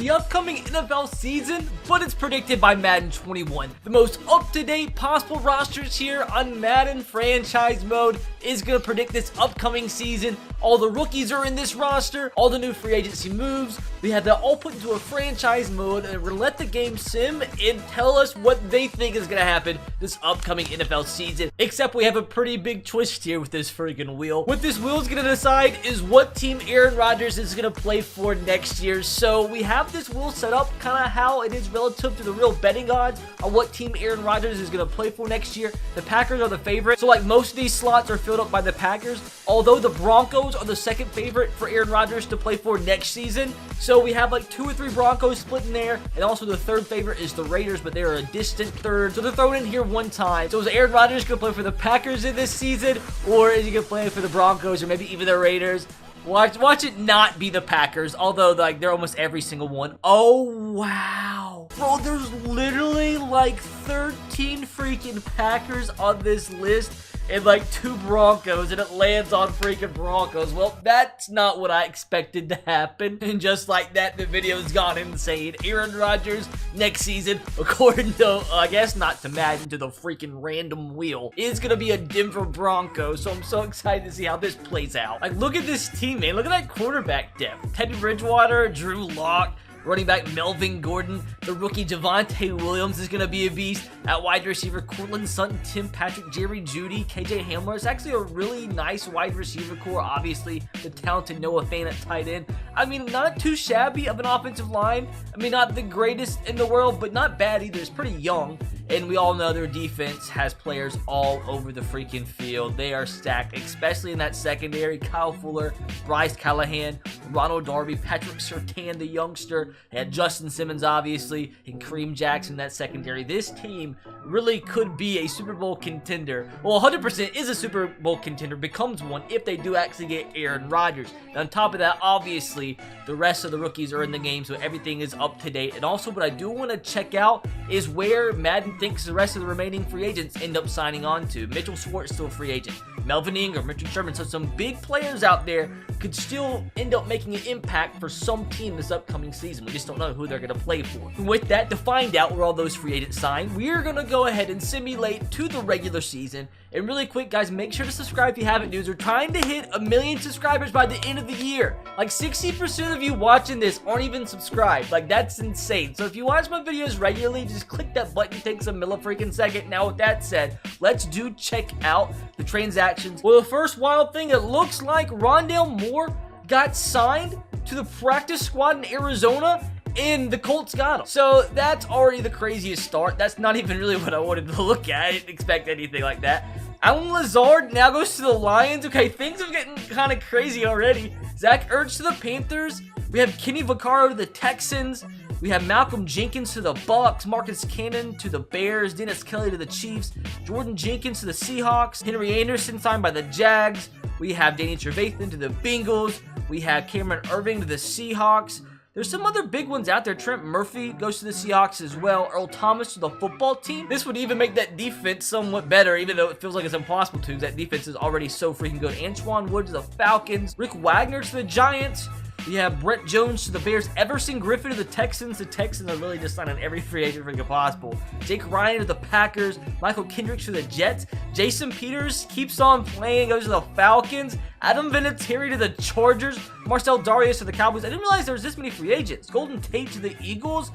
the upcoming NFL season, but it's predicted by Madden 21. The most up-to-date possible rosters here on Madden franchise mode is going to predict this upcoming season. All the rookies are in this roster, all the new free agency moves. We have that all put into a franchise mode, and we're going to let the game sim and tell us what they think is going to happen this upcoming NFL season. Except we have a pretty big twist here with this freaking wheel. What this wheel is going to decide is what team Aaron Rodgers is going to play for next year. So we have this wheel set up kind of how it is relative to the real betting odds on what team Aaron Rodgers is going to play for next year. The Packers are the favorite. So like most of these slots are filled up by the Packers, although the Broncos are the second favorite for Aaron Rodgers to play for next season. So we have like 2 or 3 Broncos split in there, and also the third favorite is the Raiders, but they're a distant third. So they're thrown in here one time. So is Aaron Rodgers going to play for the Packers in this season, or is he going to play for the Broncos, or maybe even the Raiders? Watch it not be the Packers, although like they're almost every single one. Oh wow, bro, there's literally like 13 freaking Packers on this list and like 2 Broncos, and it lands on freaking Broncos. Well, that's not what I expected to happen. And just like that, the video's gone insane. Aaron Rodgers next season, according to, I guess not to Madden, to the freaking random wheel, is gonna be a Denver Broncos. So I'm so excited to see how this plays out. Like, look at this team, man. Look at that quarterback depth. Teddy Bridgewater, Drew Lock, running back Melvin Gordon, the rookie Javonte Williams is going to be a beast. At wide receiver, Courtland Sutton, Tim Patrick, Jerry Jeudy, KJ Hamler. It's actually a really nice wide receiver core. Obviously, the talented Noah Fant at tight end. I mean, not too shabby of an offensive line. I mean, not the greatest in the world, but not bad either. It's pretty young. And we all know their defense has players all over the freaking field. They are stacked, especially in that secondary. Kyle Fuller, Bryce Callahan, Ronald Darby, Patrick Surtain, the youngster. They had Justin Simmons, obviously, and Kareem Jackson in that secondary. This team really could be a Super Bowl contender. Well, 100% is a Super Bowl contender, becomes one if they do actually get Aaron Rodgers. And on top of that, obviously, the rest of the rookies are in the game, so everything is up to date. And also, what I do want to check out is where Madden thinks the rest of the remaining free agents end up signing on to. Mitchell Schwartz still a free agent. Melvin Ingram, Richard Sherman. So some big players out there could still end up making an impact for some team this upcoming season. We just don't know who they're going to play for. And with that, to find out where all those free agents sign, we're going to go ahead and simulate to the regular season. And really quick, guys, make sure to subscribe if you haven't, dudes. We're trying to hit 1 million subscribers by the end of the year. Like 60% of you watching this aren't even subscribed. Like, that's insane. So if you watch my videos regularly, just click that button. It takes a millisecond second. Now, with that said, let's check out the transactions. Well, the first wild thing, it looks like Rondale Moore got signed to the practice squad in Arizona, and the Colts got him. So that's already the craziest start. That's not even really what I wanted to look at. I didn't expect anything like that. Alan Lazard now goes to the Lions. Okay, things are getting kind of crazy already. Zach Ertz to the Panthers. We have Kenny Vaccaro to the Texans. We have Malcolm Jenkins to the Bucks, Marcus Cannon to the Bears, Dennis Kelly to the Chiefs, Jordan Jenkins to the Seahawks, Henry Anderson signed by the Jags. We have Danny Trevathan to the Bengals. We have Cameron Irving to the Seahawks. There's some other big ones out there. Trent Murphy goes to the Seahawks as well. Earl Thomas to the football team. This would even make that defense somewhat better, even though it feels like it's impossible to, because that defense is already so freaking good. Antoine Wood to the Falcons. Rick Wagner to the Giants. We have Brett Jones to the Bears. Everson Griffin to the Texans. The Texans are really just signing every free agent freaking possible. Jake Ryan to the Packers. Michael Kendricks to the Jets. Jason Peters keeps on playing, goes to the Falcons. Adam Vinatieri to the Chargers. Marcel Darius to the Cowboys. I didn't realize there was this many free agents. Golden Tate to the Eagles.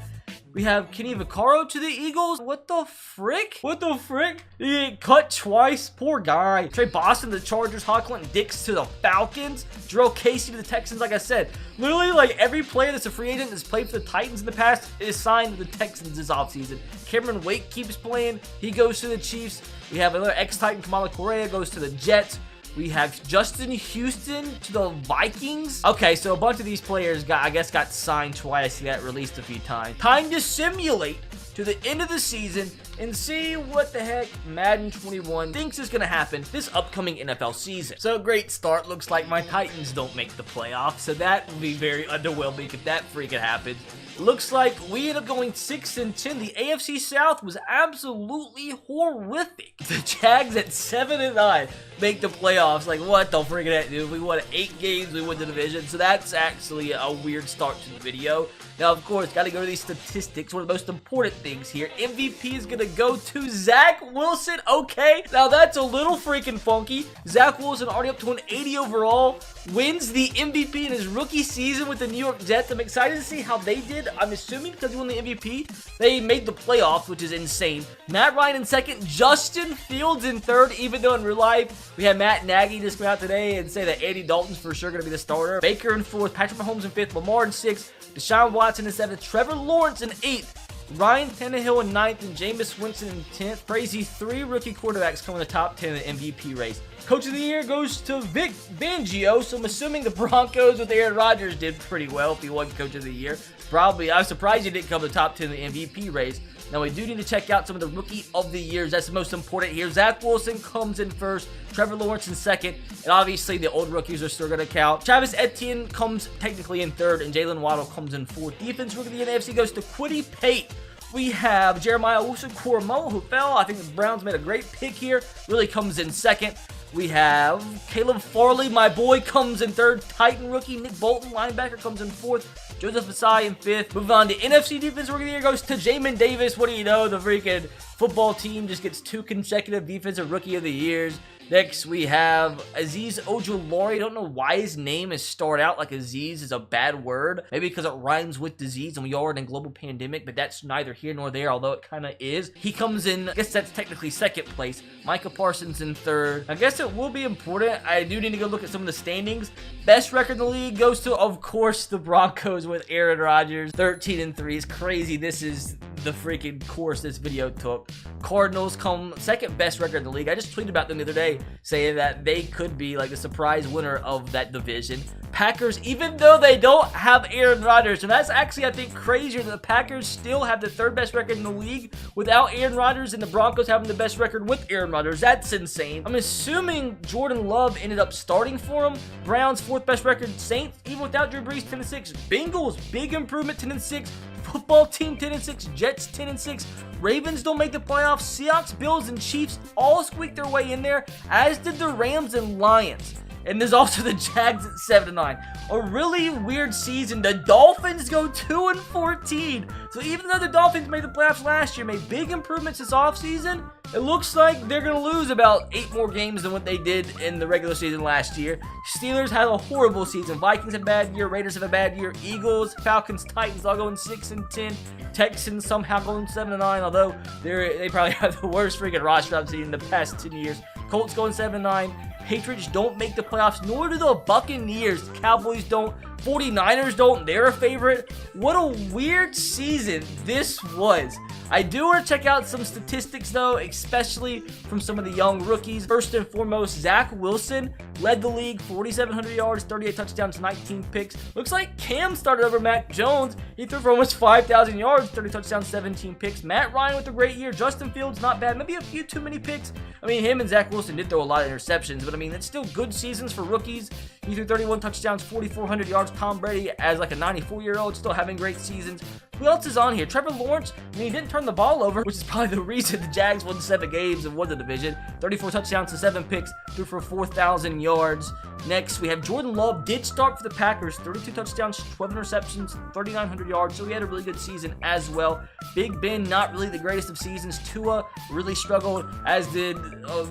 We have Kenny Vaccaro to the Eagles. What the frick? What the frick? He get cut twice. Poor guy. Trey Boston to the Chargers. Clinton Dix to the Falcons. Jarrell Casey to the Texans. Like I said, literally like every player that's a free agent that's played for the Titans in the past is signed to the Texans this offseason. Cameron Wake keeps playing. He goes to the Chiefs. We have another ex-Titan, Kamala Correa, goes to the Jets. We have Justin Houston to the Vikings. Okay, so a bunch of these players got signed twice. Got released a few times. Time to simulate to the end of the season and see what the heck Madden 21 thinks is going to happen this upcoming NFL season. So great start. Looks like my Titans don't make the playoffs, so that would be very underwhelming if that freaking happens. Looks like we end up going 6-10. The AFC South was absolutely horrific. The Jags at 7-9 make the playoffs. Like, what the freaking heck, dude? We won 8 games. We won the division. So that's actually a weird start to the video. Now, of course, got to go to these statistics. One of the most important things here. MVP is going to go to Zach Wilson. Okay, now that's a little freaking funky. Zach Wilson already up to an 80 overall. Wins the MVP in his rookie season with the New York Jets. I'm excited to see how they did. I'm assuming because he won the MVP, they made the playoffs, which is insane. Matt Ryan in second. Justin Fields in third, even though in real life, we had Matt Nagy just come out today and say that Andy Dalton's for sure going to be the starter. Baker in fourth. Patrick Mahomes in fifth. Lamar in sixth. Deshaun Watson in seventh. Trevor Lawrence in eighth. Ryan Tannehill in 9th and Jameis Winston in 10th. Crazy 3 rookie quarterbacks come in the top 10 in the MVP race. Coach of the Year goes to Vic Fangio, so I'm assuming the Broncos with Aaron Rodgers did pretty well if he won Coach of the Year. Probably, I was surprised he didn't come to the top 10 in the MVP race. Now, we do need to check out some of the Rookie of the Years. That's the most important here. Zach Wilson comes in first. Trevor Lawrence in second. And obviously, the old rookies are still going to count. Travis Etienne comes technically in third. And Jalen Waddle comes in fourth. Defense Rookie of the Year in the AFC goes to Kwity Paye. We have Jeremiah Owusu-Koramoah, who fell. I think the Browns made a great pick here. Really comes in second. We have Caleb Farley, my boy, comes in third. Titan rookie Nick Bolton, linebacker, comes in fourth. Joseph Asai in fifth. Moving on to NFC Defense Rookie of the Year goes to Jamin Davis. What do you know? The freaking football team just gets 2 consecutive Defensive Rookie of the Years. Next, we have Azeez Ojulari. Don't know why his name is starred out like Aziz is a bad word. Maybe because it rhymes with disease and we are in a global pandemic, but that's neither here nor there, although it kind of is. He comes in, I guess that's technically second place. Micah Parsons in third. I guess it will be important. I do need to go look at some of the standings. Best record in the league goes to, of course, the Broncos with Aaron Rodgers. 13-3 is crazy. This is the freaking course this video took. Cardinals come second best record in the league. I just tweeted about them the other day saying that they could be like the surprise winner of that division. Packers, even though they don't have Aaron Rodgers, and that's actually, I think, crazier that the Packers still have the 3rd best record in the league without Aaron Rodgers, and the Broncos having the best record with Aaron Rodgers. That's insane. I'm assuming Jordan Love ended up starting for him. Browns 4th best record. Saints, even without Drew Brees, 10-6. Bengals, big improvement, 10-6. Football team 10-6, Jets 10-6, Ravens don't make the playoffs, Seahawks, Bills, and Chiefs all squeaked their way in there, as did the Rams and Lions. And there's also the Jags at 7-9. A really weird season. The Dolphins go 2-14. So even though the Dolphins made the playoffs last year, made big improvements this offseason, it looks like they're going to lose about 8 more games than what they did in the regular season last year. Steelers had a horrible season. Vikings have a bad year. Raiders have a bad year. Eagles, Falcons, Titans all going 6-10. Texans somehow going 7-9, although they probably have the worst freaking roster I've seen in the past 10 years. Colts going 7-9. Patriots don't make the playoffs, nor do the Buccaneers. Cowboys don't. 49ers don't. They're a favorite. What a weird season this was. I do want to check out some statistics, though, especially from some of the young rookies. First and foremost, Zach Wilson led the league, 4,700 yards, 38 touchdowns, 19 picks. Looks like Cam started over Mac Jones. He threw for almost 5,000 yards, 30 touchdowns, 17 picks. Matt Ryan with a great year. Justin Fields, not bad. Maybe a few too many picks. I mean, him and Zach Wilson did throw a lot of interceptions, but I mean, it's still good seasons for rookies. He threw 31 touchdowns, 4,400 yards. Tom Brady, as like a 94-year-old, still having great seasons. Who else is on here? Trevor Lawrence. I mean, he didn't turn the ball over, which is probably the reason the Jags won 7 games and won the division. 34 touchdowns to 7 picks, threw for 4,000 yards. Next, we have Jordan Love. Did start for the Packers. 32 touchdowns, 12 interceptions, 3,900 yards. So he had a really good season as well. Big Ben, not really the greatest of seasons. Tua really struggled, as did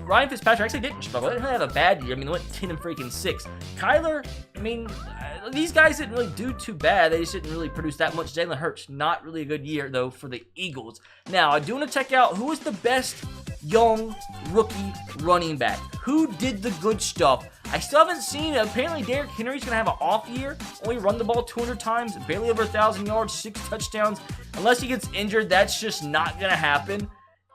Ryan Fitzpatrick. Actually didn't struggle. They didn't have a bad year. I mean, they went 10-6. Kyler, I mean, these guys didn't really do too bad. They just didn't really produce that much. Jalen Hurts, not really a good year, though, for the Eagles. Now, I do want to check out who is the best young rookie running back. Who did the good stuff? I still haven't seen. Apparently, Derrick Henry's going to have an off year. Only run the ball 200 times, barely over 1,000 yards, 6 touchdowns. Unless he gets injured, that's just not going to happen.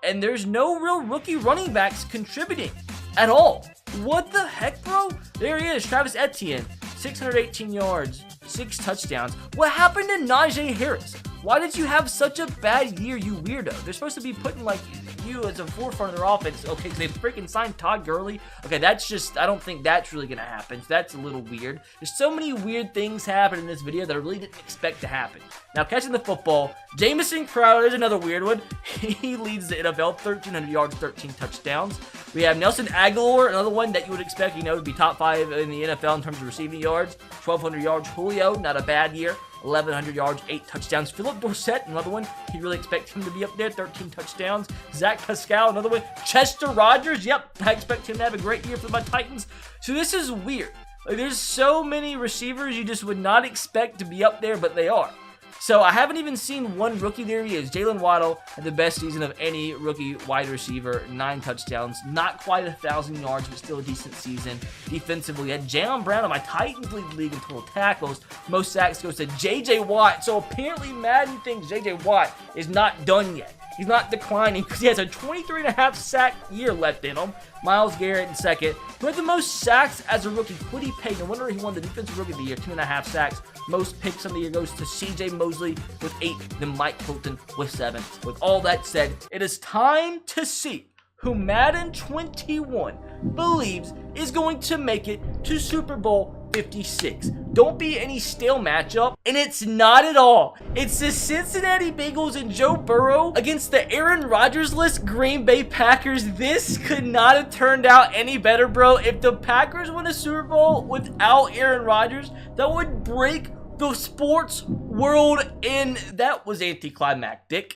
And there's no real rookie running backs contributing at all. What the heck, bro? There he is, Travis Etienne. 618 yards, 6 touchdowns. What happened to Najee Harris? Why did you have such a bad year, you weirdo? They're supposed to be putting, like, you as a forefront of their offense. Okay, because they freaking signed Todd Gurley. Okay, that's just, I don't think that's really going to happen. So that's a little weird. There's so many weird things happen in this video that I really didn't expect to happen. Now, catching the football, Jamison Crowder is another weird one. He leads the NFL, 1,300 yards, 13 touchdowns. We have Nelson Aguilar, another one that you would expect, you know, to be top 5 in the NFL in terms of receiving yards. 1,200 yards. Julio, not a bad year. 1,100 yards, 8 touchdowns. Philip Dorsett, another one. You really expect him to be up there, 13 touchdowns. Zach Pascal, another one. Chester Rogers, yep, I expect him to have a great year for my Titans. So this is weird. Like, there's so many receivers you just would not expect to be up there, but they are. So I haven't even seen one rookie. There he is. Jalen Waddle had the best season of any rookie wide receiver. 9 touchdowns. Not quite 1,000 yards, but still a decent season. Defensively, had Jalen Brown on my Titans lead the league in total tackles. Most sacks goes to J.J. Watt. So apparently Madden thinks J.J. Watt is not done yet. He's not declining because he has a 23.5 sack year left in him. Myles Garrett in second. Who had the most sacks as a rookie? Kwity Paye. No wonder he won the Defensive Rookie of the Year. 2.5 sacks. Most picks of the year goes to C.J. Mosley with 8. Then Mike Hilton with 7. With all that said, it is time to see who Madden 21 believes is going to make it to Super Bowl 56. Don't be any stale matchup, and it's not at all. It's the Cincinnati Bengals and Joe Burrow against the Aaron Rodgers-less Green Bay Packers. This could not have turned out any better, bro. If the Packers win a Super Bowl without Aaron Rodgers, that would break the sports world, and that was anticlimactic.